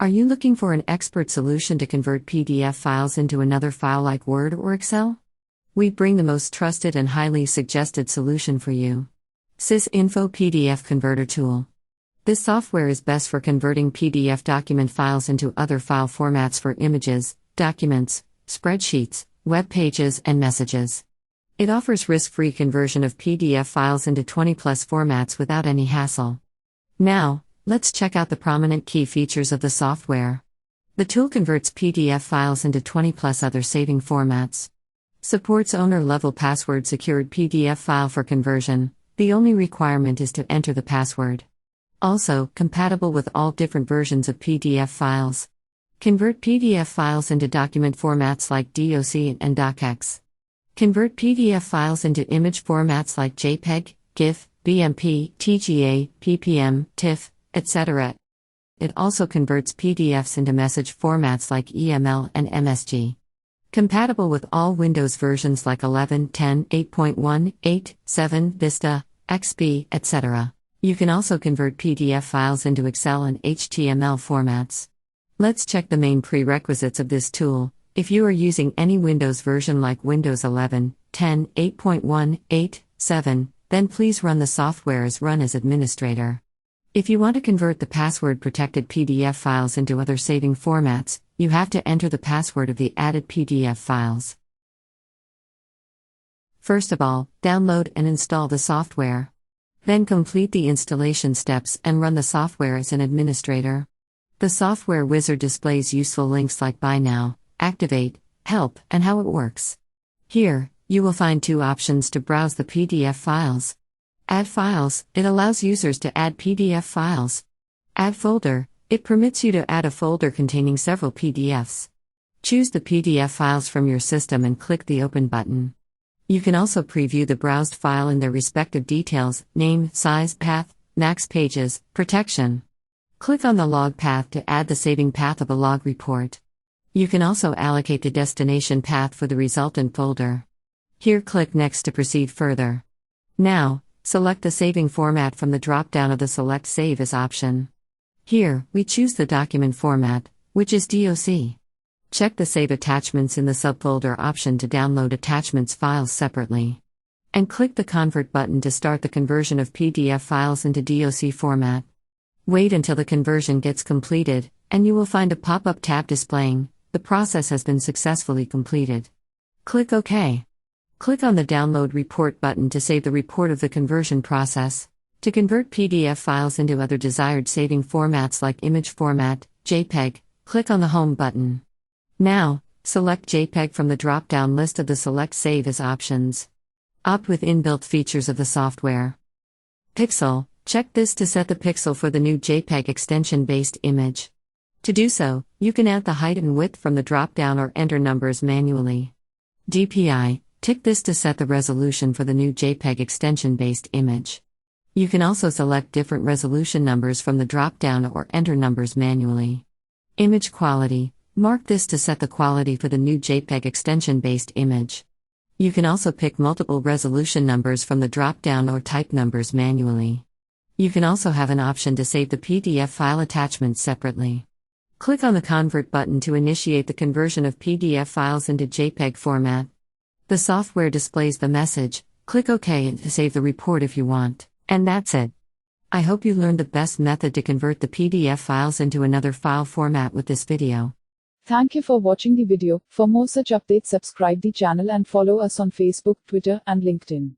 Are you looking for an expert solution to convert PDF files into another file like Word or Excel? We bring the most trusted and highly suggested solution for you. Sysinfo PDF Converter Tool. This software is best for converting PDF document files into other file formats for images, documents, spreadsheets, web pages, and messages. It offers risk-free conversion of PDF files into 20+ formats without any hassle. Now, let's check out the prominent key features of the software. The tool converts PDF files into 20+ other saving formats. Supports owner-level password-secured PDF file for conversion. The only requirement is to enter the password. Also, compatible with all different versions of PDF files. Convert PDF files into document formats like DOCX and DOCX. Convert PDF files into image formats like JPEG, GIF, BMP, TGA, PPM, TIFF, etc. It also converts PDFs into message formats like EML and MSG. Compatible with all Windows versions like 11, 10, 8.1, 8, 7, Vista, XP, etc. You can also convert PDF files into Excel and HTML formats. Let's check the main prerequisites of this tool. If you are using any Windows version like Windows 11, 10, 8.1, 8, 7, then please run the software as run as administrator. If you want to convert the password-protected PDF files into other saving formats, you have to enter the password of the added PDF files. First of all, download and install the software. Then complete the installation steps and run the software as an administrator. The software wizard displays useful links like Buy Now, Activate, Help, and how it works. Here, you will find two options to browse the PDF files. Add files, it allows users to add PDF files. Add folder, it permits you to add a folder containing several PDFs. Choose the PDF files from your system and click the Open button. You can also preview the browsed file in their respective details, name, size, path, max pages, protection. Click on the log path to add the saving path of a log report. You can also allocate the destination path for the resultant folder. Here, click Next to proceed further. Now, select the saving format from the drop-down of the Select Save As option. Here, we choose the document format, which is DOC. Check the Save Attachments in the subfolder option to download attachments files separately. And click the Convert button to start the conversion of PDF files into DOC format. Wait until the conversion gets completed, and you will find a pop-up tab displaying, "The process has been successfully completed." Click OK. Click on the Download Report button to save the report of the conversion process. To convert PDF files into other desired saving formats like image format, JPEG, click on the Home button. Now, select JPEG from the drop-down list of the Select Save As options. Opt with inbuilt features of the software. Pixel, check this to set the pixel for the new JPEG extension-based image. To do so, you can add the height and width from the drop-down or enter numbers manually. DPI, tick this to set the resolution for the new JPEG extension-based image. You can also select different resolution numbers from the drop-down or enter numbers manually. Image quality, mark this to set the quality for the new JPEG extension-based image. You can also pick multiple resolution numbers from the drop-down or type numbers manually. You can also have an option to save the PDF file attachments separately. Click on the Convert button to initiate the conversion of PDF files into JPEG format. The software displays the message, click OK to save the report if you want. And that's it. I hope you learned the best method to convert the PDF files into another file format with this video. Thank you for watching the video. For more such updates, subscribe the channel and follow us on Facebook, Twitter, and LinkedIn.